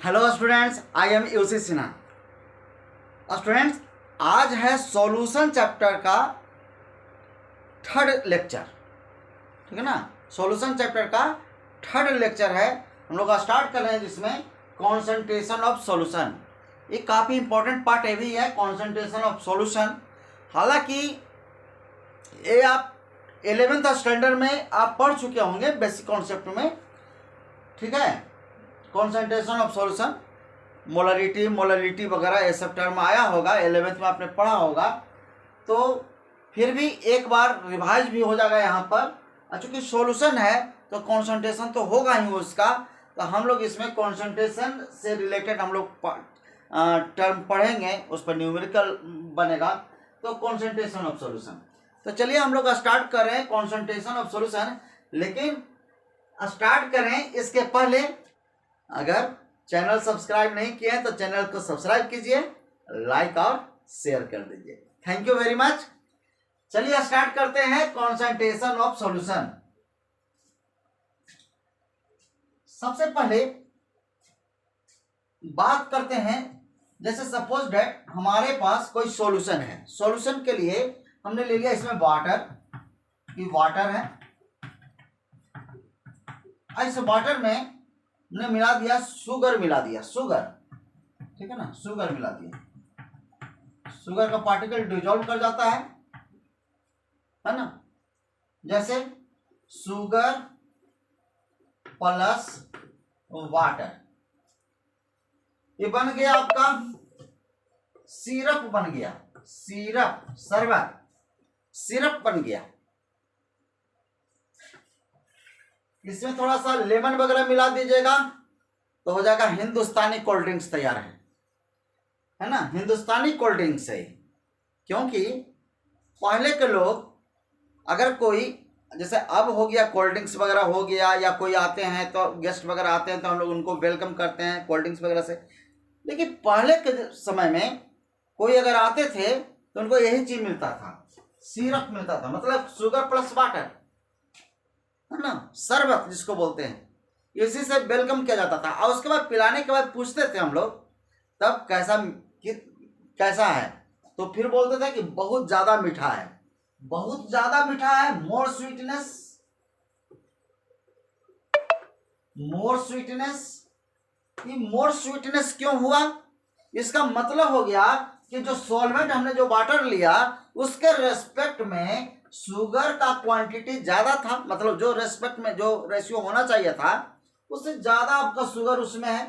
Hello students, I am UC Sinha. Students, आज है solution chapter का थर्ड लेक्चर, ठीक है ना। सॉल्यूशन चैप्टर का थर्ड लेक्चर है, हम लोग स्टार्ट कर रहे हैं जिसमें कॉन्सेंट्रेशन ऑफ सॉल्यूशन। ये काफ़ी इंपॉर्टेंट पार्ट ये भी है, कॉन्सेंट्रेशन ऑफ सॉल्यूशन। हालांकि ये आप 11th स्टैंडर्ड में आप पढ़ चुके होंगे बेसिक कॉन्सेप्ट में, ठीक है। कॉन्सेंट्रेशन ऑफ सॉल्यूशन, मोलरिटी वगैरह ये सब टर्म आया होगा, 11th में आपने पढ़ा होगा। तो फिर भी एक बार रिवाइज भी हो जाएगा यहाँ पर। चूँकि सॉल्यूशन है तो कॉन्सेंट्रेशन तो होगा ही उसका, तो हम लोग इसमें कॉन्सेंट्रेशन से रिलेटेड हम लोग टर्म पढ़ेंगे, उस पर न्यूमेरिकल बनेगा। तो कॉन्सेंट्रेशन ऑफ सॉल्यूशन, तो चलिए हम लोग स्टार्ट कर रहे हैं कॉन्सेंट्रेशन ऑफ सॉल्यूशन। लेकिन स्टार्ट करें इसके पहले अगर चैनल सब्सक्राइब नहीं किए हैं तो चैनल को सब्सक्राइब कीजिए, लाइक और शेयर कर दीजिए। Thank you very much. चलिए स्टार्ट करते हैं कॉन्सेंट्रेशन ऑफ सॉल्यूशन। सबसे पहले बात करते हैं, जैसे सपोज दैट हमारे पास कोई सॉल्यूशन है। सॉल्यूशन के लिए हमने ले लिया इसमें वाटर है। इस वाटर में हमने मिला दिया शुगर, ठीक है ना। शुगर मिला दिया, शुगर का पार्टिकल डिजोल्व कर जाता है ना। जैसे शुगर प्लस वाटर, ये बन गया आपका सिरप, बन गया सिरप बन गया। इसमें थोड़ा सा लेमन वगैरह मिला दीजिएगा तो हो जाएगा हिंदुस्तानी कोल्ड ड्रिंक्स तैयार है ना। हिंदुस्तानी कोल्ड ड्रिंक्स है, क्योंकि पहले के लोग अगर कोई, जैसे अब हो गया कोल्ड ड्रिंक्स वगैरह हो गया, या कोई आते हैं तो गेस्ट वगैरह आते हैं तो हम लोग उनको वेलकम करते हैं कोल्ड ड्रिंक्स वगैरह से। लेकिन पहले के समय में कोई अगर आते थे तो उनको यही चीज मिलता था, सिरप मिलता था, मतलब शुगर प्लस वाटर, है ना, शरबत जिसको बोलते हैं। इसी से वेलकम किया जाता था। और उसके बाद पिलाने के बाद पूछते थे हम लोग तब कैसा है, तो फिर बोलते थे कि बहुत ज्यादा मीठा है, मोर स्वीटनेस क्यों हुआ? इसका मतलब हो गया कि जो सॉल्वेंट हमने जो वाटर लिया उसके रेस्पेक्ट में शुगर का क्वांटिटी ज्यादा था, मतलब जो रेस्पेक्ट में जो रेशियो होना चाहिए था उससे ज्यादा आपका शुगर उसमें है,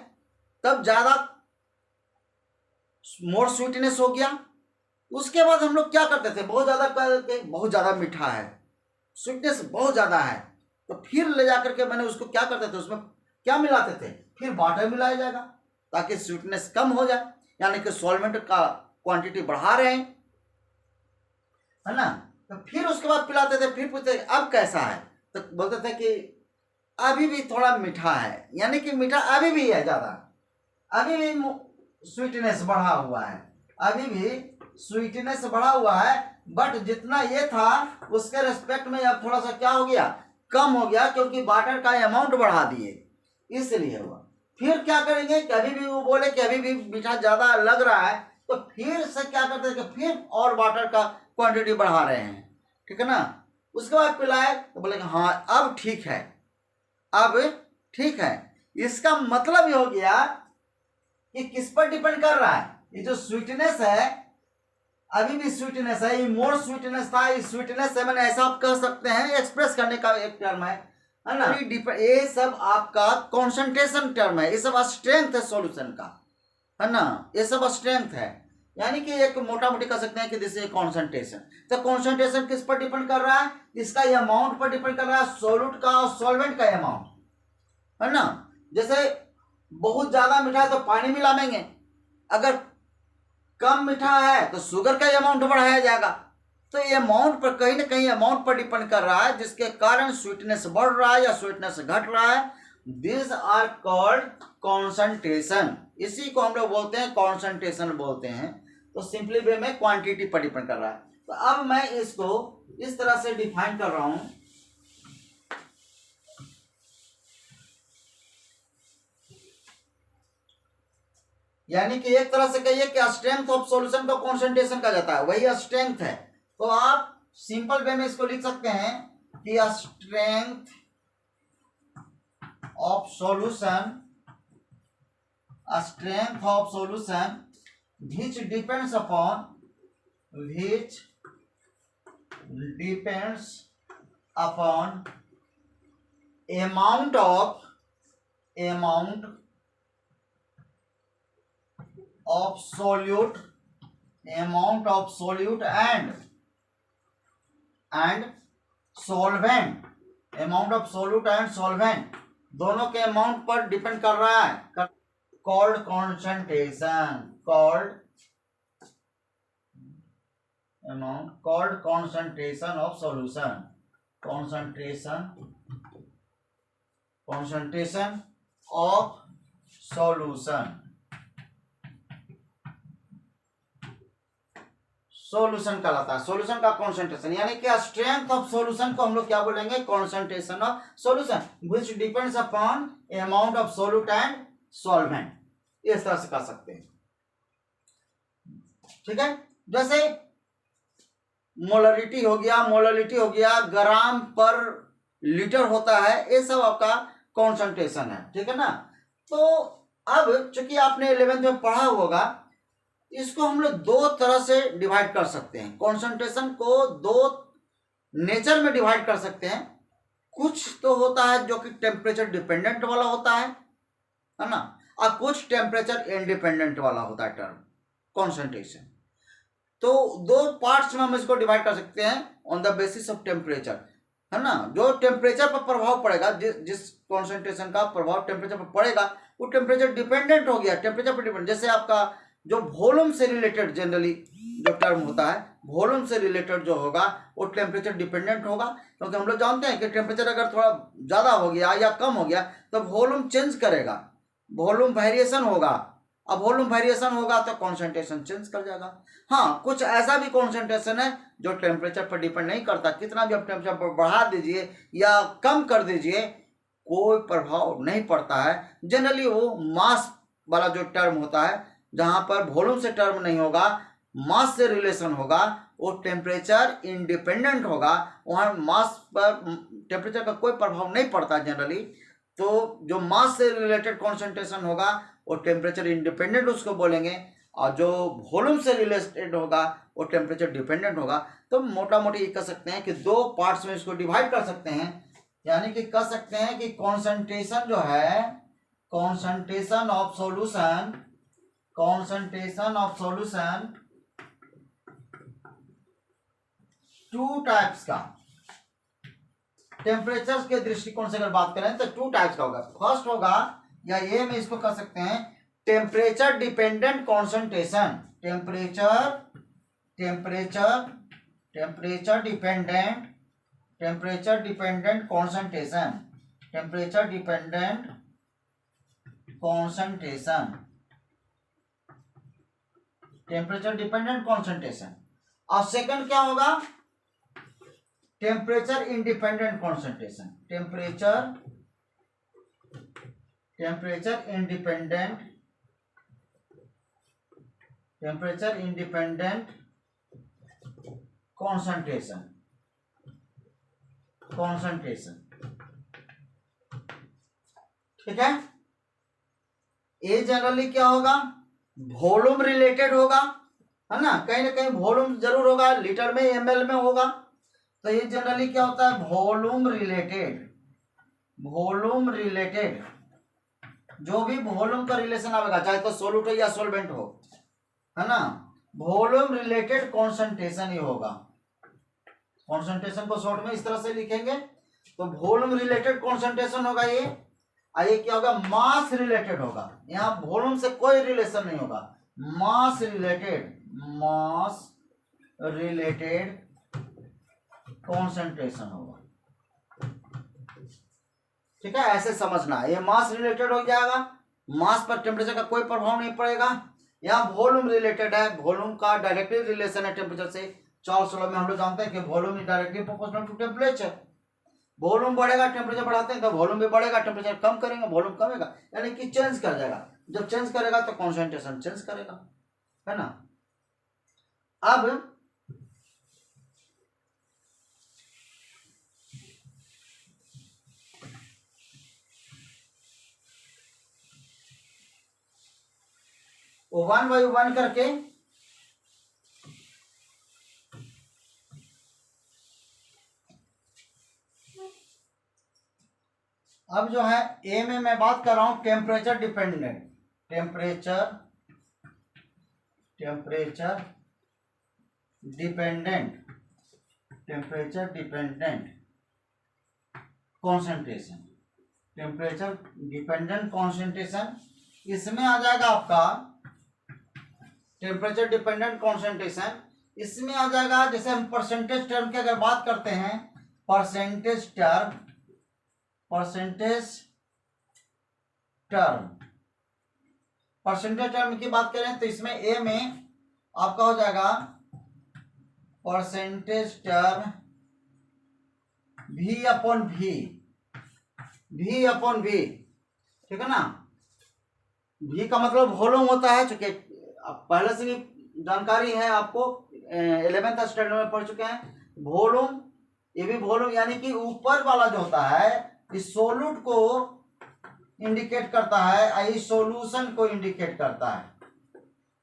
तब ज्यादा मोर स्वीटनेस हो गया। उसके बाद हम लोग क्या करते थे, बहुत ज्यादा मीठा है, स्वीटनेस बहुत ज्यादा है, तो फिर ले जाकर के मैंने उसको क्या करते थे, उसमें क्या मिलाते थे, फिर वाटर मिलाया जाएगा ताकि स्वीटनेस कम हो जाए, यानी कि सॉल्वेंट का क्वांटिटी बढ़ा रहे हैं, है ना। तो फिर उसके बाद पिलाते थे, फिर पूछते अब कैसा है, तो बोलते थे कि अभी भी थोड़ा मीठा है, यानी कि मीठा अभी भी है ज्यादा, अभी भी स्वीटनेस बढ़ा हुआ है, बट जितना ये था उसके रेस्पेक्ट में अब थोड़ा सा क्या हो गया, कम हो गया, क्योंकि वाटर का अमाउंट बढ़ा दिए, इसलिए हुआ। फिर क्या करेंगे कि अभी भी वो बोले कि अभी भी मीठा ज्यादा लग रहा है, तो फिर से क्या करते हैं कि फिर और वाटर का क्वांटिटी बढ़ा रहे हैं, ठीक है ना। उसके बाद पिलाए तो बोले कि हाँ अब ठीक है। इसका मतलब ये हो गया कि किस पर डिपेंड कर रहा है, ये जो स्वीटनेस है अभी भी स्वीटनेस है, ये मोर स्वीटनेस था, इस स्वीटनेस से मैंने ऐसा आप कह सकते हैं, एक्सप्रेस करने का एक टर्म है ना। ये सब आपका कॉन्सेंट्रेशन टर्म है, ये सब स्ट्रेंथ है सॉल्यूशन का, है ना, ये सब स्ट्रेंथ है, यानी कि एक मोटा मोटी कह सकते हैं कि दिस इज कॉन्सेंट्रेशन। तो कॉन्सेंट्रेशन किस पर डिपेंड कर रहा है, इसका अमाउंट पर डिपेंड कर रहा है, सॉल्यूट का और सॉल्वेंट का अमाउंट, है ना। जैसे बहुत ज्यादा मीठा है तो पानी मिलाएंगे, अगर कम मीठा है तो शुगर का अमाउंट बढ़ाया जाएगा। तो ये अमाउंट पर कहीं ना कहीं अमाउंट पर डिपेंड कर रहा है, जिसके कारण स्वीटनेस बढ़ रहा है या स्वीटनेस घट रहा है। दिस आर कॉल्ड कॉन्सेंट्रेशन, इसी को हम लोग बोलते हैं कॉन्सेंट्रेशन बोलते हैं। तो सिंपली वे में क्वांटिटी पर डिपेंड कर रहा है। तो अब मैं इसको इस तरह से डिफाइन कर रहा हूं, यानी कि एक तरह से कहिए कि स्ट्रेंथ ऑफ सॉल्यूशन को कॉन्सेंट्रेशन कहा जाता है, वही स्ट्रेंथ है। तो आप सिंपल वे में इसको लिख सकते हैं कि strength of solution, strength of solution which depends upon amount of solute and solvent, amount of solute and solvent दोनों के अमाउंट पर डिपेंड कर रहा है, called concentration, called concentration of solution, concentration of solution, solution कहलाता है, solution का concentration. यानी कि स्ट्रेंथ ऑफ सॉल्यूशन को हम लोग क्या बोलेंगे, concentration of solution which depends upon amount of solute and solvent, इस तरह से कह सकते हैं। ठीक है, जैसे मोलरिटी हो गया, ग्राम पर लीटर होता है, ये सब आपका कॉन्सेंट्रेशन है। ठीक है ना। तो अब चूंकि आपने 11th में पढ़ा होगा, इसको हम लोग दो तरह से डिवाइड कर सकते हैं, कॉन्सेंट्रेशन को दो नेचर में डिवाइड कर सकते हैं। कुछ तो होता है जो कि टेम्परेचर डिपेंडेंट वाला होता है ना, और कुछ टेम्परेचर इंडिपेंडेंट वाला होता है टर्म कॉन्सेंट्रेशन। तो दो पार्ट्स में हम इसको डिवाइड कर सकते हैं on the basis of temperature, है ना। जो टेम्परेचर पर प्रभाव पड़ेगा, जिस कॉन्सेंट्रेशन का प्रभाव टेम्परेचर पर पड़ेगा, वो टेम्परेचर डिपेंडेंट हो गया, टेम्परेचर पर डिपेंडेंट। जैसे आपका जो वॉल्यूम से रिलेटेड जनरली जो टर्म होता है, वॉल्यूम से रिलेटेड जो होगा वो टेम्परेचर डिपेंडेंट होगा, क्योंकि हम लोग जानते हैं कि टेम्परेचर अगर थोड़ा ज़्यादा हो गया या कम हो गया तो वॉल्यूम चेंज करेगा, वॉल्यूम वेरिएशन होगा। अब वॉल्यूम वेरिएशन होगा तो कॉन्सेंट्रेशन चेंज कर जाएगा। हाँ, कुछ ऐसा भी कॉन्सेंट्रेशन है जो टेम्परेचर पर डिपेंड नहीं करता, कितना भी आप टेम्परेचर बढ़ा दीजिए या कम कर दीजिए, कोई प्रभाव नहीं पड़ता है। जनरली वो मास वाला जो टर्म होता है, जहां पर वॉल्यूम से टर्म नहीं होगा, मास से रिलेशन होगा, वो टेम्परेचर इंडिपेंडेंट होगा, वहां मास पर टेम्परेचर का कोई प्रभाव नहीं पड़ता जनरली। तो जो मास से रिलेटेड कॉन्सेंट्रेशन होगा वो टेम्परेचर इंडिपेंडेंट उसको बोलेंगे, और जो वॉल्यूम से रिलेटेड होगा वो टेम्परेचर डिपेंडेंट होगा। तो मोटा मोटी ये कह सकते हैं कि दो पार्ट्स में इसको डिवाइड कर सकते हैं। यानी कि कह सकते हैं कि कॉन्सेंट्रेशन जो है, concentration of solution two types का, टेम्परेचर के दृष्टिकोण से अगर बात करें तो टू टाइप्स का होगा। फर्स्ट होगा, या ये में इसको कह सकते हैं temperature dependent concentration, temperature dependent concentration, temperature dependent concentration. और सेकंड क्या होगा, temperature independent concentration, temperature independent concentration. ठीक है, ये जनरली क्या होगा, वॉल्यूम रिलेटेड होगा, है ना कहीं वॉल्यूम जरूर होगा, लीटर में ml में होगा। तो ये जनरली क्या होता है, वॉल्यूम रिलेटेड जो भी वॉल्यूम का रिलेशन आएगा, चाहे तो सोल्यूट हो या सोलवेंट हो, है ना, वॉल्यूम रिलेटेड कॉन्सेंट्रेशन ही होगा। कॉन्सेंट्रेशन को शॉर्ट में इस तरह से लिखेंगे, तो वॉल्यूम रिलेटेड कॉन्सेंट्रेशन होगा ये। आइए क्या होगा, मास रिलेटेड होगा, यहाँ वॉल्यूम से कोई रिलेशन नहीं होगा, मास रिलेटेड कॉन्सेंट्रेशन होगा। ठीक है, ऐसे समझना, ये मास रिलेटेड हो जाएगा, मास पर टेम्परेचर का कोई प्रभाव नहीं पड़ेगा। यहाँ वॉल्यूम रिलेटेड है, वॉल्यूम का डायरेक्टली रिलेशन है टेम्परेचर से। चार्ल्स लॉ में हम लोग जानते हैं कि volume is directly proportional to temperature. Volume बढ़ेगा, टेम्परेचर बढ़ाते हैं तो वॉल्यूम भी बढ़ेगा, टेम्परेचर कम करेंगे वॉल्यूम कमेगा, यानी कि चेंज कर जाएगा। जब चेंज करेगा तो कॉन्सेंट्रेशन चेंज करेगा, है ना। अब वन बाई वन करके अब जो है ए में मैं बात कर रहा हूं temperature dependent, temperature dependent, temperature dependent concentration, temperature dependent concentration, इसमें आ जाएगा आपका टेम्परेचर डिपेंडेंट कॉन्सेंट्रेशन, इसमें आ जाएगा जैसे हम परसेंटेज टर्म की अगर बात करते हैं, परसेंटेज टर्म की बात करें तो इसमें ए में आपका हो जाएगा percentage term V upon V, ठीक है ना। V का मतलब वॉल्यूम होता है, चूंकि पहले से भी जानकारी है आपको, 11th स्टैंडर्ड में पढ़ चुके हैं। वॉल्यूम, ये भी वॉल्यूम यानी कि ऊपर वाला जो होता है इस सोल्यूट को इंडिकेट करता है, इस सॉल्यूशन को इंडिकेट करता है,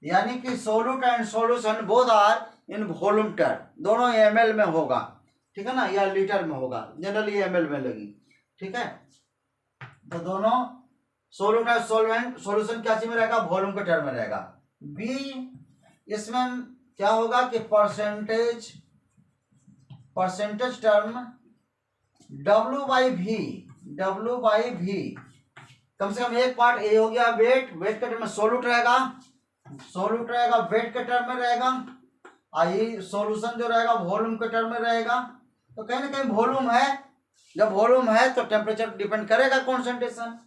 यानी कि solute and solution both are in volume term, दोनों ml में होगा, ठीक है ना, या लीटर में होगा, जनरली ml में लगी, ठीक है। तो दोनों सोल्यूट एंड सॉल्वेंट, सॉल्यूशन क्या चीज में रहेगा, वॉल्यूम के टर्म में रहेगा। बी इसमें क्या होगा कि percentage term W by V, कम से कम एक पार्ट ए हो गया वेट के टर्म में सोल्यूट रहेगा, वेट के टर्म में रहेगा, आई सॉल्यूशन जो रहेगा वॉल्यूम के टर्म में रहेगा। तो कहीं ना कहीं वॉल्यूम है, जब वॉल्यूम है तो टेम्परेचर डिपेंड करेगा कॉन्सेंट्रेशन,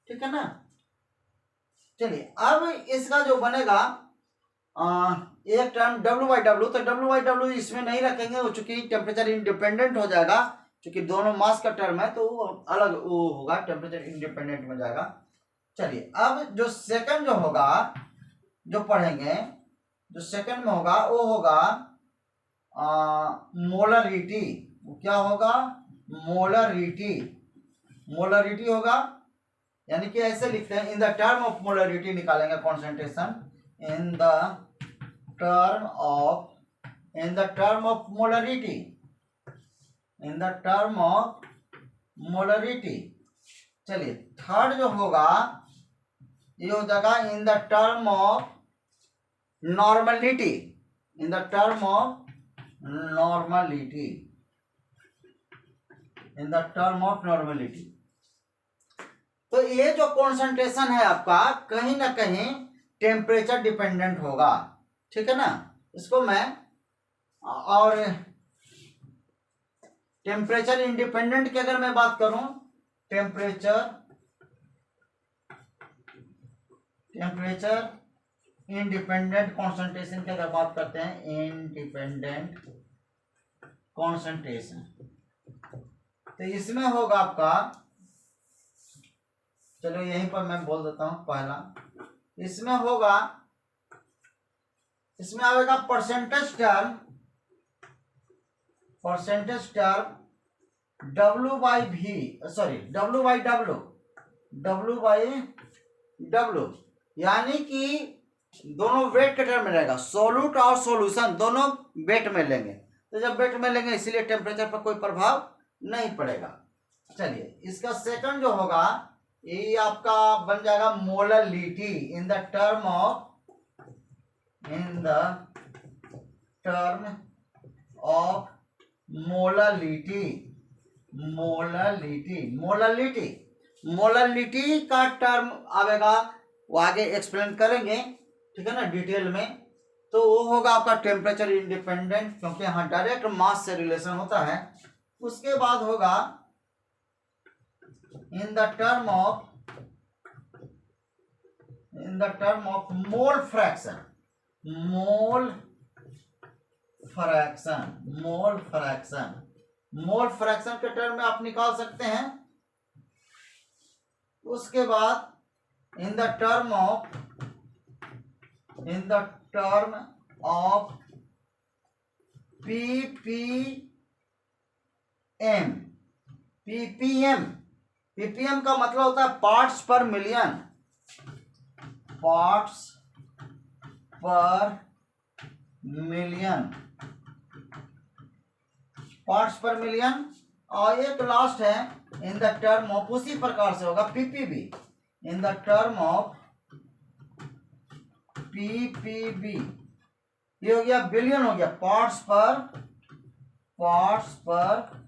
ठीक है ना। चलिए अब इसका जो बनेगा एक टर्म W बाई डब्ल्यू, तो W बाई डब्ल्यू इसमें नहीं रखेंगे, वो चूंकि टेम्परेचर इंडिपेंडेंट हो जाएगा, क्योंकि दोनों मास का टर्म है तो वो अलग वो होगा, टेम्परेचर इंडिपेंडेंट में जाएगा। चलिए अब जो सेकंड जो होगा, जो पढ़ेंगे, जो सेकंड में होगा वो होगा मोलरिटी। क्या होगा, मोलरिटी होगा, यानी कि ऐसे लिखते हैं in the term of molarity, निकालेंगे concentration in the term of molarity, चलिए थर्ड जो होगा ये हो जाएगा in the term of normality, तो ये जो कॉन्सेंट्रेशन है आपका कहीं ना कहीं टेम्परेचर डिपेंडेंट होगा, ठीक है ना। इसको मैं और टेम्परेचर इंडिपेंडेंट की अगर मैं बात करूं, टेम्परेचर इंडिपेंडेंट कॉन्सेंट्रेशन की अगर बात करते हैं, इंडिपेंडेंट कॉन्सेंट्रेशन, तो इसमें होगा आपका, चलो यहीं पर मैं बोल देता हूं पहला, इसमें होगा, इसमें आएगा percentage term W by W, यानी कि दोनों वेट के टर्म में रहेगा, सोल्यूट और सॉल्यूशन दोनों वेट में लेंगे, तो जब वेट में लेंगे इसीलिए टेम्परेचर पर कोई प्रभाव नहीं पड़ेगा। चलिए इसका सेकंड जो होगा ये आपका बन जाएगा molarity, in the term of molarity का टर्म आएगा, वो आगे एक्सप्लेन करेंगे, ठीक है ना, डिटेल में। तो वो होगा आपका टेम्परेचर इंडिपेंडेंट, क्योंकि यहाँ डायरेक्ट मास से रिलेशन होता है। उसके बाद होगा इन the term of mole fraction, mole fraction के टर्म में आप निकाल सकते हैं। उसके बाद in the term of ppm। ppm का मतलब होता है पार्ट्स पर मिलियन, पार्ट्स पर मिलियन। और एक लास्ट है इन द टर्म ऑफ, उसी प्रकार से होगा PPB, in the term of PPB. ये हो गया बिलियन, हो गया पार्ट्स पर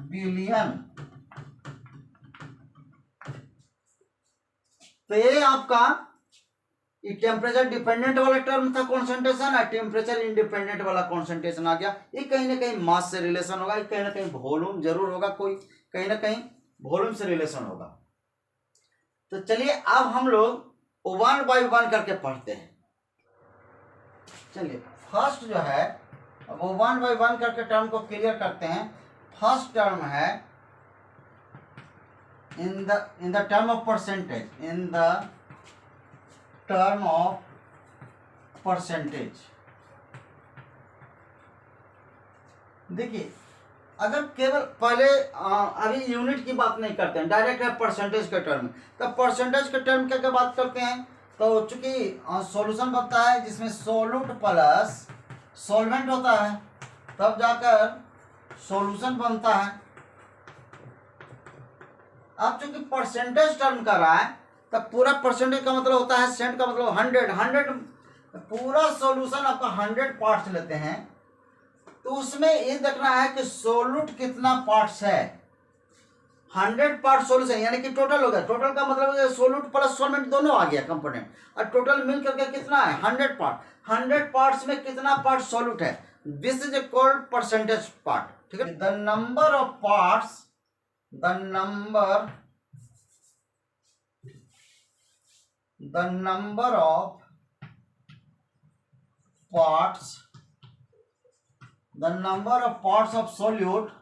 बिलियन। तो ये आपका ये टेम्परेचर डिपेंडेंट वाला टर्म था कॉन्सेंट्रेशन, और टेम्परेचर इंडिपेंडेंट वाला कॉन्सेंट्रेशन आ गया। ये कहीं ना कहीं मास से रिलेशन होगा, कहीं ना कहीं वॉल्यूम जरूर होगा, कोई कहीं ना कहीं वॉल्यूम से रिलेशन होगा। तो चलिए अब हम लोग वन बाय वन करके पढ़ते हैं। चलिए फर्स्ट जो है वो वन बाय वन करके टर्म को क्लियर करते हैं। फर्स्ट टर्म है इन the term of percentage, in the term of percentage. देखिए अगर केवल पहले अभी यूनिट की बात नहीं करते हैं, डायरेक्ट है परसेंटेज के टर्म। तब परसेंटेज के टर्म क्या क्या बात करते हैं, तो चूंकि सॉल्यूशन बनता है जिसमें सोल्यूट प्लस सॉल्वेंट होता है, तब जाकर सॉल्यूशन बनता है। अब चूंकि परसेंटेज टर्म कर रहा है, तब पूरा परसेंटेज का मतलब होता है, सेंट का मतलब 100 पूरा सॉल्यूशन आपका 100 पार्ट्स लेते हैं। तो उसमें ये देखना है कि सोल्यूट कितना पार्ट्स है। 100 पार्ट सोल्यूशन यानी कि टोटल हो गया, टोटल का मतलब सोल्यूट प्लस सॉल्वेंट दोनों आ गया कंपोनेंट, और टोटल मिल करके कितना है 100 पार्ट। 100 पार्ट्स में कितना पार्ट सोल्यूट है, this is called percentage part. ठीक है, the number of parts, the number of parts, the number of parts of solute,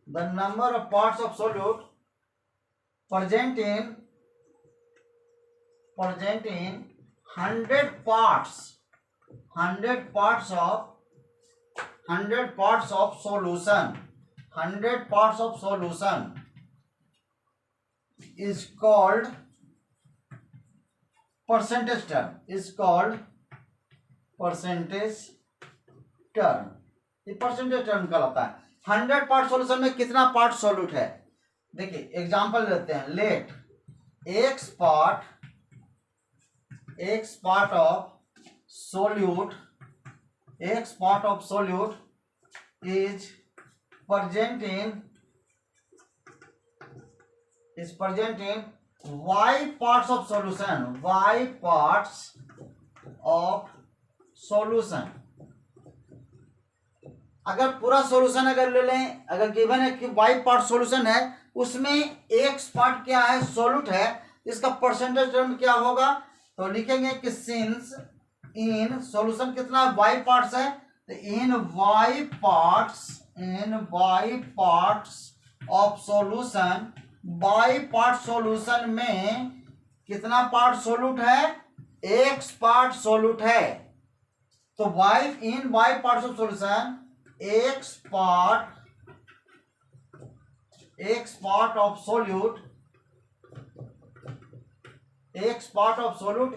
the number of parts of solute present in 100 parts, 100 parts of solution, 100 parts of solution is called percentage term, is called percentage term. ये percentage term कहलाता है। 100 part solution में कितना part solute है। देखिए example लेते हैं, let x part of solute, x part of solute is present in y parts of solution, y parts of solution। अगर पूरा सॉल्यूशन अगर ले लें, अगर गिवन है कि y पार्ट सॉल्यूशन है, उसमें x पार्ट क्या है सॉल्यूट है, इसका परसेंटेज टर्म क्या होगा, तो लिखेंगे कि सिंस इन सॉल्यूशन कितना y पार्ट्स है, तो in y parts of solution, by part solution में कितना पार्ट सोल्यूट है, एक्स पार्ट सोल्यूट है। तो in y part of solution x part of solute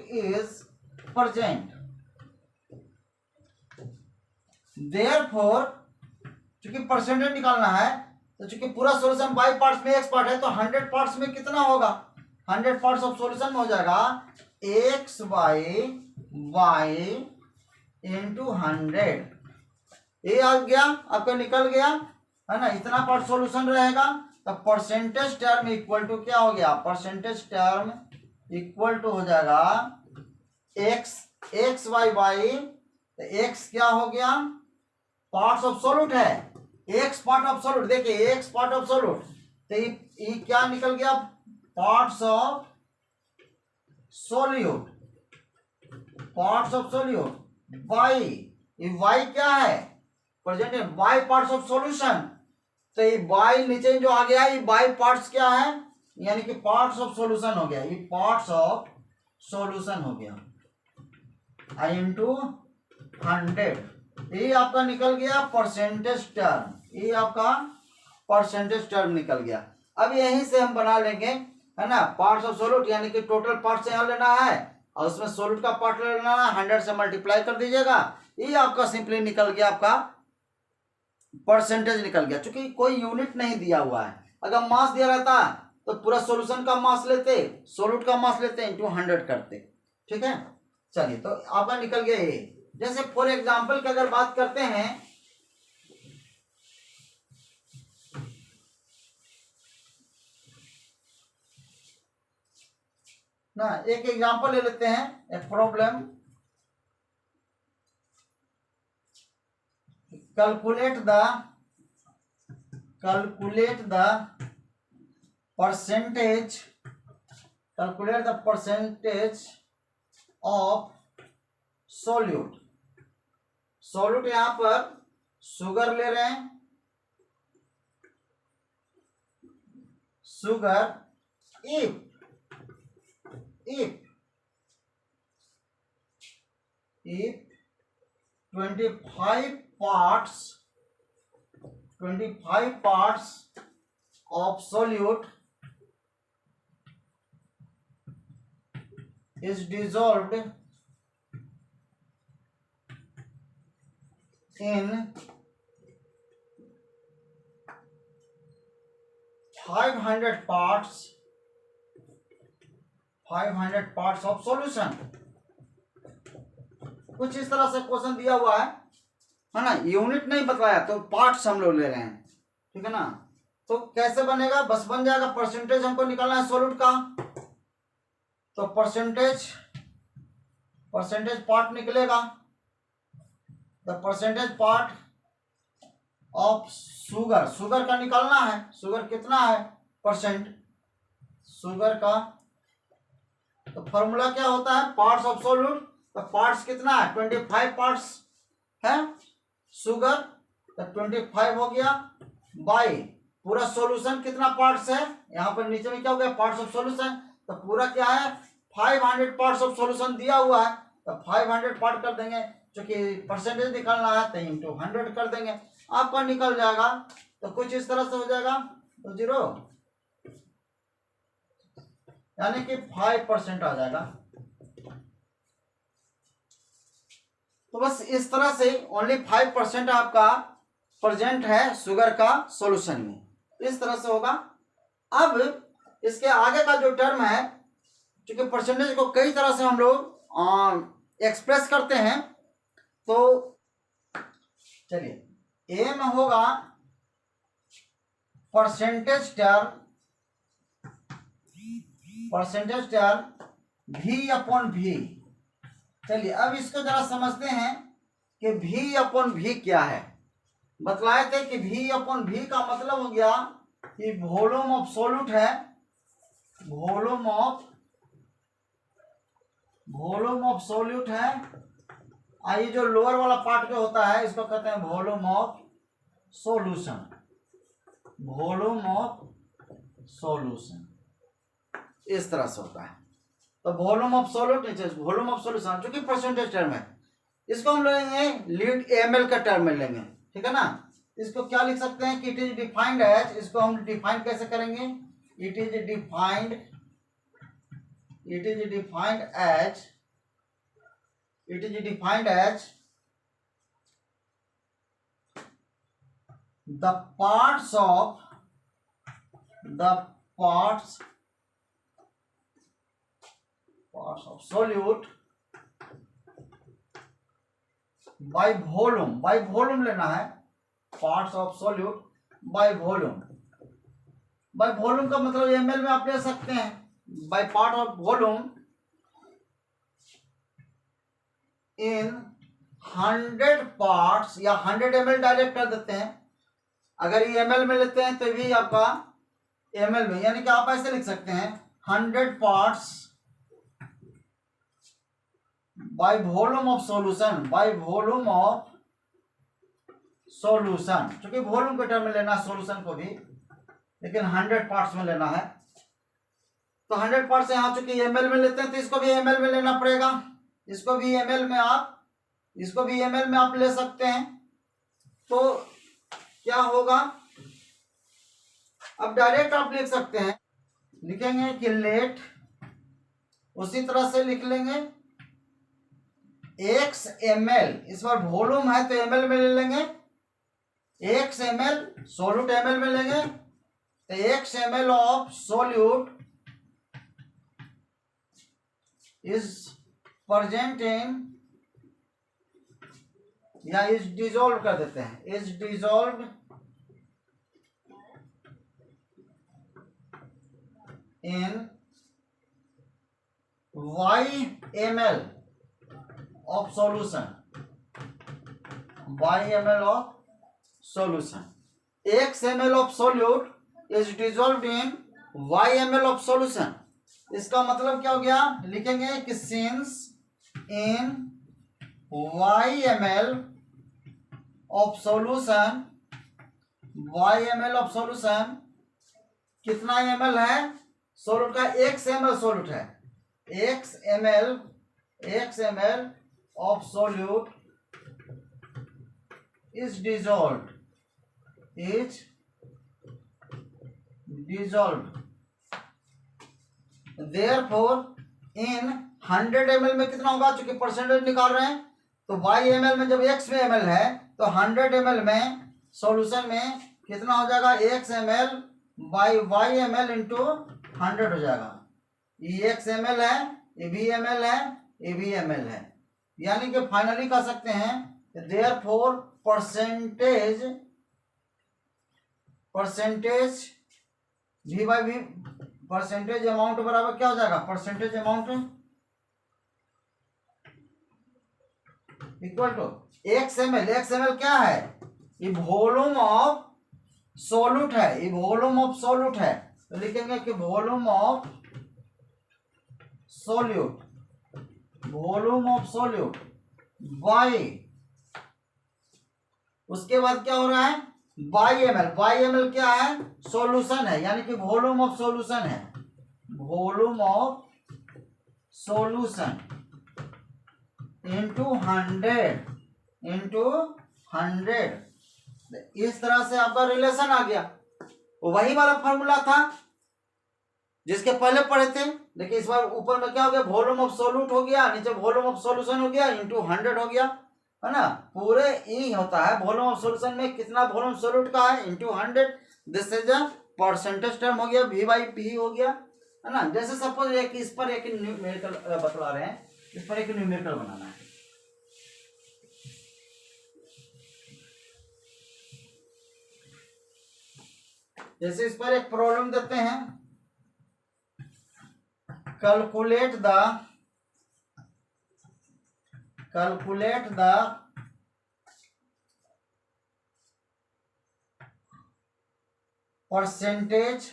is present. Therefore चूंकि परसेंटेज निकालना है, तो चूंकि पूरा सॉल्यूशन बाई पार्ट्स में एक्स पार्ट है, तो 100 पार्ट्स में कितना होगा, 100 पार्ट्स ऑफ सॉल्यूशन में हो जाएगा एक्स बाई वाई इंटू 100। ये आ गया आपका, निकल गया है ना, इतना पार्ट सॉल्यूशन रहेगा। तो परसेंटेज टर्म इक्वल टू क्या हो गया, परसेंटेज टर्म इक्वल टू हो जाएगा एक्स बाई वाई। तो एक्स क्या हो गया, पार्ट्स ऑफ सॉल्यूट है, एक्स पार्ट ऑफ सोल्यूट। देखिए एक्स पार्ट ऑफ सोल्यूट, तो ये क्या निकल गया, parts of solute, parts of solute. Y, ये वाई क्या है, प्रेजेंट है वाई पार्ट्स ऑफ सॉल्यूशन। तो ये वाई नीचे जो आ गया, ये वाई पार्ट्स क्या है यानी कि पार्ट्स ऑफ सॉल्यूशन हो गया, ये पार्ट्स ऑफ सॉल्यूशन हो गया, आई इंटू 100। ये आपका निकल गया परसेंटेज टर्म, ये आपका परसेंटेज टर्म निकल गया। अब यहीं से हम बना लेंगे, है ना, पार्ट्स ऑफ सोल्यूट, यानी कि टोटल पार्ट्स यहाँ लेना है और उसमें सोल्यूट का पार्ट लेना है, 100 से मल्टीप्लाई कर दीजिएगा, ये आपका सिंपली निकल गया, आपका परसेंटेज निकल गया। क्योंकि कोई यूनिट नहीं दिया हुआ है, अगर मास दिया रहता तो पूरा सॉल्यूशन का मास लेते, सोल्यूट का मास लेते, इंटू 100 करते। ठीक है, चलिए, तो आपका निकल गया ये। जैसे फॉर एग्जांपल की अगर बात करते हैं, ना, एक एग्जांपल ले लेते हैं, एक problem, calculate the percentage of solute. Solute यहां पर शुगर ले रहे हैं, sugar if 25 parts of solute is dissolved in 500 parts of solution। कुछ इस तरह से क्वेश्चन दिया हुआ है ना, यूनिट नहीं बताया तो पार्ट्स हम लोग ले रहे हैं। ठीक है ना, तो कैसे बनेगा, बस बन जाएगा, परसेंटेज हमको निकालना है सोल्यूट का, तो परसेंटेज पार्ट निकलेगा, the percentage part of sugar का निकालना है, शुगर कितना है परसेंट शुगर का, तो फॉर्मूला क्या होता है, पार्ट्स ऑफ सोल्यूट, तो पार्ट्स कितना है 25 पार्ट्स है शुगर, तो 25 हो गया, बाई पूरा सॉल्यूशन कितना पार्ट्स है, यहाँ पर नीचे में क्या हो गया पार्ट्स ऑफ सॉल्यूशन, तो पूरा क्या है 500 पार्ट्स ऑफ सॉल्यूशन दिया हुआ है, तो 500 पार्ट कर देंगे, क्योंकि परसेंटेज निकालना है तो इंटू 100 कर देंगे, आपका निकल जाएगा। तो कुछ इस तरह से हो जाएगा, तो 0 यानी कि 5% आ जाएगा। तो बस इस तरह से ओनली 5% आपका प्रेजेंट है शुगर का सॉल्यूशन में, इस तरह से होगा। अब इसके आगे का जो टर्म है, क्योंकि परसेंटेज को कई तरह से हम लोग एक्सप्रेस करते हैं, तो चलिए ए में होगा percentage term V upon V। चलिए अब इसको जरा समझते हैं कि V अपॉन V क्या है। बतलाए थे कि V अपॉन V का मतलब हो गया कि वॉल्यूम ऑफ सोल्यूट है, वॉल्यूम ऑफ सोल्यूट है, ये जो लोअर वाला पार्ट जो होता है इसको कहते हैं वॉल्यूम ऑफ सॉल्यूशन, इस तरह से होता है। तो वॉल्यूम ऑफ सोल्यूट नीचे वॉल्यूम ऑफ सॉल्यूशन, जो कि परसेंटेज टर्म है, इसको हम लेंगे लीड ml का टर्म में लेंगे। ठीक है ना, इसको क्या लिख सकते हैं कि इट इज डिफाइंड एज, इसको हम डिफाइन कैसे करेंगे, it is defined as the parts of solute by volume लेना है, parts of solute by volume का मतलब ml में आप ले सकते हैं, by part of volume in 100 parts, या 100 ml डायरेक्ट कर देते हैं। अगर ये ml में लेते हैं तो भी आपका ml में, यानी कि आप ऐसे लिख सकते हैं 100 parts by volume of solution, क्योंकि वॉल्यूम के टर्म में लेना है सॉल्यूशन को भी, लेकिन 100 पार्ट्स में लेना है। तो 100 यहाँ चूंकि ml में लेते हैं तो इसको भी ml में लेना पड़ेगा, इसको भी ml में आप ले सकते हैं। तो क्या होगा, अब डायरेक्ट आप लिख सकते हैं, लिखेंगे कि लेट, उसी तरह से लिख लेंगे x ml, इस बार वॉल्यूम है तो ml में ले लेंगे, x ml सोल्यूट ml में लेंगे, तो x ml of solute is present इन, या इज डिजोल्व कर देते हैं, is dissolve in y ml of solution, y ml of solution, x ml of solute is dissolved in y ml of solution। इसका मतलब क्या हो गया, लिखेंगे कि since in y ml of solution, y ml of solution कितना ml है, solute का x ml सोल्यूट है, x ml of solute is dissolved, therefore in 100 ml में कितना होगा, चूंकि परसेंटेज निकाल रहे हैं तो y ml में जब x में ml है तो 100 ml में सॉल्यूशन में कितना हो जाएगा, x ml by y ml into 100 हो जाएगा। ये x ml है, ये भी ml है, ये भी ml है, यानी कि फाइनली कह सकते हैं therefore percentage v by v, percentage amount बराबर क्या हो जाएगा, percentage amount equal to x ml क्या है, ये वॉल्यूम ऑफ सोल्यूट है, ये वॉल्यूम ऑफ सोल्यूट है, तो लिखेंगे कि वॉल्यूम ऑफ सोल्यूट बाई, उसके बाद क्या हो रहा है, y ml क्या है, सॉल्यूशन है, यानी कि वॉल्यूम ऑफ सॉल्यूशन है, वॉल्यूम ऑफ सॉल्यूशन इंटू 100, इस तरह से आपका रिलेशन आ गया। वही वाला फॉर्मूला था जिसके पहले पढ़े थे, लेकिन इस बार ऊपर में क्या हो गया, वॉल्यूम ऑफ सोल्यूट हो गया, नीचे वॉल्यूम ऑफ सॉल्यूशन हो गया, इंटू 100 हो गया, है ना, पूरे ई होता है वॉल्यूम ऑफ सॉल्यूशन में कितना वॉल्यूम सोल्यूट का है into 100, this is a percentage term हो गया, v बाई p हो गया, है ना। जैसे सपोज एक इस पर एक न्यूमेरिकल बतला रहे हैं, इस पर एक न्यूमेरिकल बनाना है, जैसे इस पर एक प्रॉब्लम देते हैं, calculate the percentage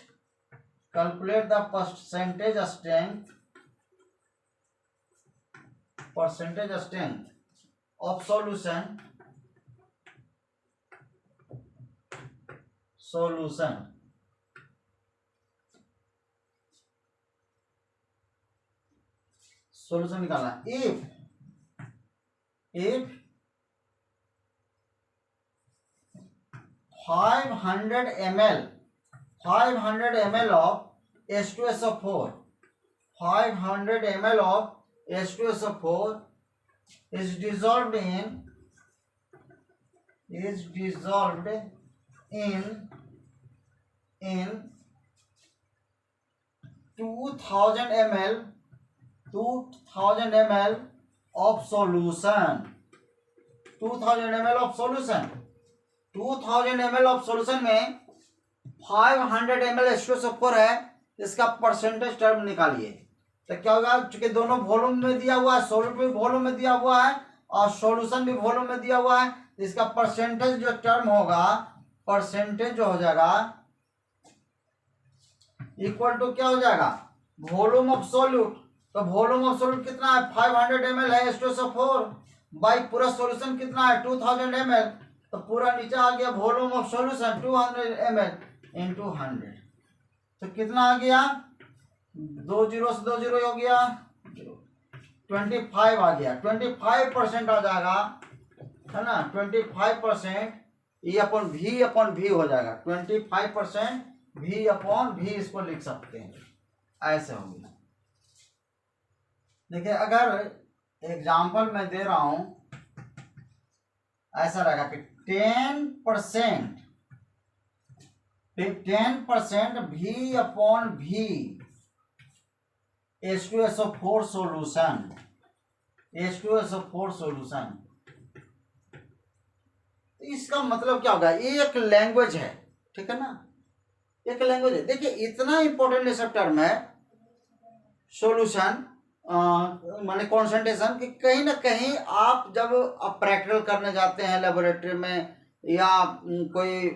strength of solution निकालना, if 500 ml of H2SO4, 500 ml of H2SO4 is dissolved in 2000 ml of solution, 2000 ml of solution में 500 ml H2SO4 है, इसका परसेंटेज टर्म निकालिए। तो क्या होगा, चूंकि दोनों वॉल्यूम में दिया हुआ है, सोल्यूट भी वॉल्यूम में दिया हुआ है और सॉल्यूशन भी वॉल्यूम में दिया हुआ है, तो इसका परसेंटेज जो टर्म होगा, परसेंटेज जो हो जाएगा इक्वल टू क्या हो जाएगा, वॉल्यूम ऑफ सोल्यूट। तो वॉल्यूम ऑफ सोल्यूट कितना है, 500 ml है H2SO4 बाई पूरा सॉल्यूशन कितना है 2000 ml, तो पूरा नीचे आ गया volume of solution 200 ml into 100, तो कितना आ गया 2 जीरो से 2 जीरो हो गया, 25 आ गया, 25% आ जाएगा, है ना, 25% ई अपन भी हो जाएगा, 25% भी इसको लिख सकते हैं, ऐसे हो गया। देखिए अगर एग्जाम्पल मैं दे रहा हूं, ऐसा रहेगा कि 10% भी H2SO4 सॉल्यूशन, H2SO4 सॉल्यूशन, इसका मतलब क्या होगा, एक लैंग्वेज है, ठीक है ना, एक लैंग्वेज है। देखिए इतना इंपॉर्टेंट ये सब टर्म है सॉल्यूशन माने कॉन्सेंट्रेशन, कि कहीं ना कहीं आप जब आप प्रैक्टिकल करने जाते हैं लेबोरेटरी में, या कोई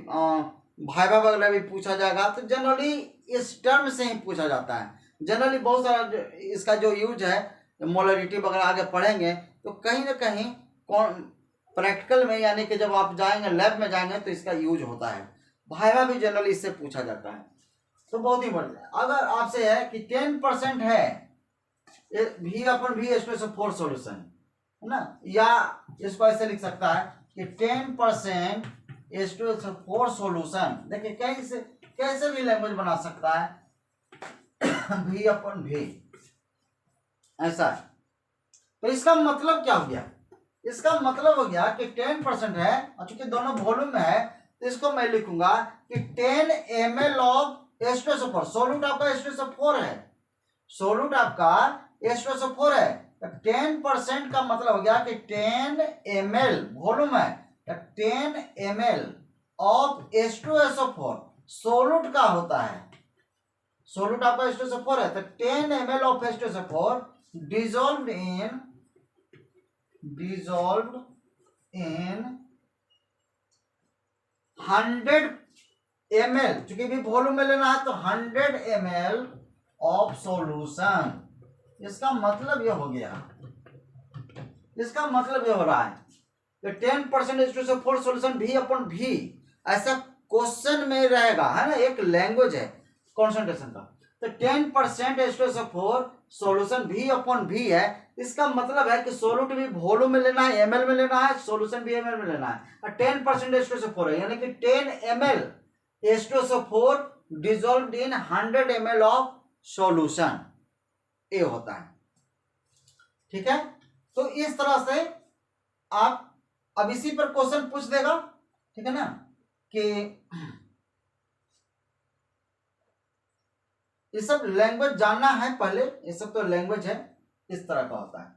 भाइवा वगैरह भी पूछा जाएगा, तो जनरली इस टर्म से ही पूछा जाता है। जनरली बहुत सारा इसका जो यूज है, मोलरिटी वगैरह आगे पढ़ेंगे, तो कहीं ना कहीं प्रैक्टिकल में, यानी कि जब आप जाएंगे लैब में जाएंगे तो इसका यूज होता है। भाइवा भी जनरली इससे पूछा जाता है, तो बहुत ही बढ़िया। अगर आपसे है कि 10% है भी H2SO4 सॉल्यूशन, है ना, या इसको ऐसे लिख सकता है कि 10% H2SO4 सॉल्यूशन। देखिए कैसे भी लैंग्वेज बना सकता है भी, ऐसा है। तो इसका मतलब क्या हो गया, इसका मतलब हो गया कि 10% है, और चूंकि दोनों वॉल्यूम में है तो इसको मैं लिखूंगा कि 10 ml ऑफ H2SO4, सोल्यूट आपका H2SO4 है, सोल्यूट आपका H2SO4 है, तो 10% का मतलब हो गया कि 10 ml वॉल्यूम है, 10 ml ऑफ H2SO4 सोल्यूट का होता है, सोल्यूट आपका H2SO4 है, तो 10 ml of H2SO4 dissolved in 100 ml, चूंकि भी वॉल्यूम में लेना है तो 100 ml ऑफ सॉल्यूशन। इसका मतलब यह हो गया, इसका मतलब यह हो रहा है कि 10% H2SO4 सॉल्यूशन भी, ऐसा क्वेश्चन में रहेगा, है ना, एक लैंग्वेज है कॉन्सेंट्रेशन का। तो 10% H2SO4 सॉल्यूशन भी है, इसका मतलब है कि सोल्यूट भी वॉल्यूम में लेना है, ml में लेना है, सॉल्यूशन भी ml में लेना है, और 10% H2SO4 है, यानी कि 10 ml H2SO4 dissolved in 100 ml of solution, ये होता है, ठीक है। तो इस तरह से आप अब इसी पर क्वेश्चन पूछ देगा, ठीक है ना, कि ये सब लैंग्वेज जानना है पहले, ये सब तो लैंग्वेज है, इस तरह का होता है।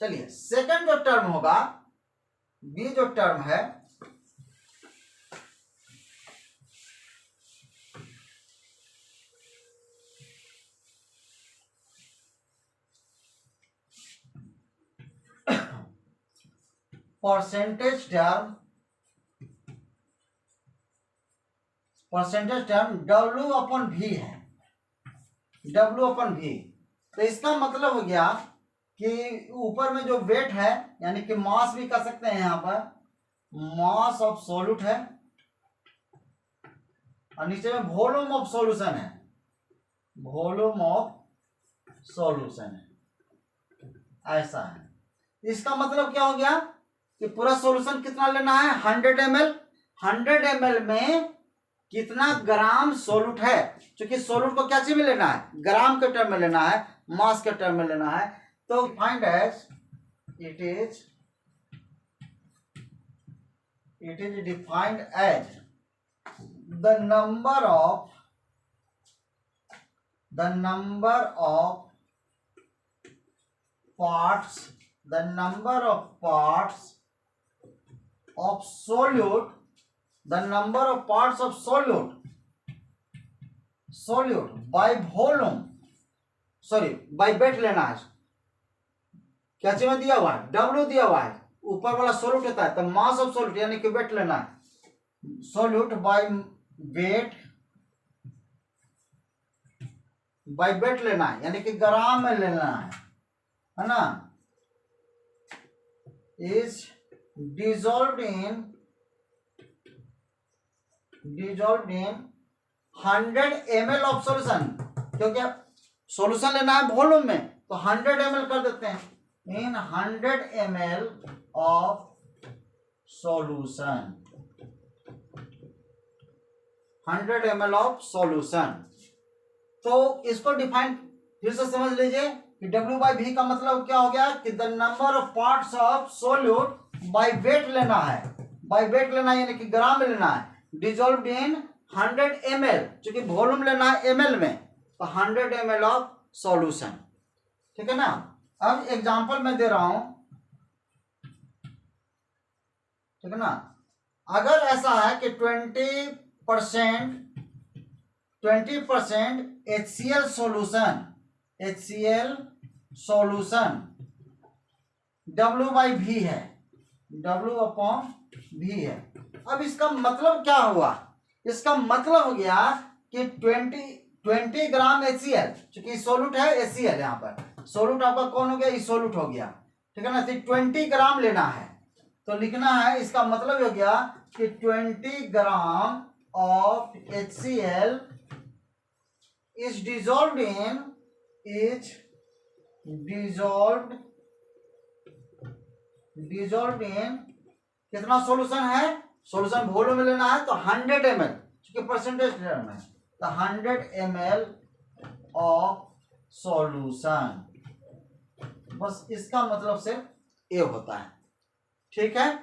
चलिए सेकंड जो टर्म होगा, बी जो टर्म है, परसेंटेज टर्म W/V है, W/V। तो इसका मतलब हो गया कि ऊपर में जो वेट है, यानी कि मास भी कर सकते हैं, यहां पर मास ऑफ सॉल्यूट है, और नीचे में वॉल्यूम ऑफ सॉल्यूशन है, वॉल्यूम ऑफ सॉल्यूशन है, ऐसा है। इसका मतलब क्या हो गया कि पूरा सॉल्यूशन कितना लेना है, 100 ml, 100 ml में कितना ग्राम सोल्यूट है, क्योंकि सोल्यूट को क्या चीज में लेना है, ग्राम के टर्म में लेना है, मास के टर्म में लेना है। तो find as it is defined as the number of parts of solute, the number of parts of solute by volume, sorry by weight लेना है। क्या चीज में दिया हुआ है, W दिया हुआ है, ऊपर वाला सोल्यूट होता है, तो मास ऑफ सोल्यूट यानी कि वेट लेना है, सोल्यूट बाय वेट लेना है, यानी कि ग्राम में लेना है ना, is dissolved in 100 ml of solution, क्योंकि सॉल्यूशन लेना है वॉल्यूम में, तो 100 ml कर देते हैं। इन 100 ml of solution, 100 ml of solution. तो इसको डिफाइन फिर से समझ लीजिए कि W/V का मतलब क्या हो गया कि the number of parts of solute by weight लेना है, बाय वेट लेना है यानी कि ग्राम में लेना है, डिजोल्व्ड इन 100 ml, चूंकि वॉल्यूम लेना है ml में, तो 100 ml ऑफ सॉल्यूशन। ठीक है ना। अब एग्जांपल मैं दे रहा हूं, ठीक है ना। अगर ऐसा है कि 20% HCl solution, HCl solution W/V है, W/V है। अब इसका मतलब क्या हुआ, इसका मतलब हो गया कि 20 ग्राम HCl, चूंकि सोलूट है HCl, यहाँ पर सोलूट आपका कौन हो गया, इसोलूट हो गया। ठीक है ना। 20 ग्राम लेना है, तो लिखना है, इसका मतलब हो गया कि 20 gram of HCl is dissolved in कितना सॉल्यूशन है, सॉल्यूशन वॉल्यूम में लेना है तो 100 ml, क्योंकि परसेंटेज टर्म है, तो 100 ml ऑफ सॉल्यूशन। बस इसका मतलब सिर्फ ये होता है। ठीक है,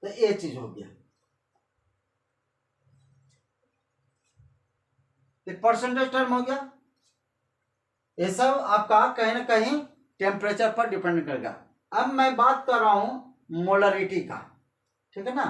तो ये चीज हो गया, परसेंटेज टर्म हो गया। ये सब आपका कहीं ना कहीं टेम्परेचर पर डिपेंड करेगा। अब मैं बात कर रहा हूं मोलरिटी का। ठीक है ना।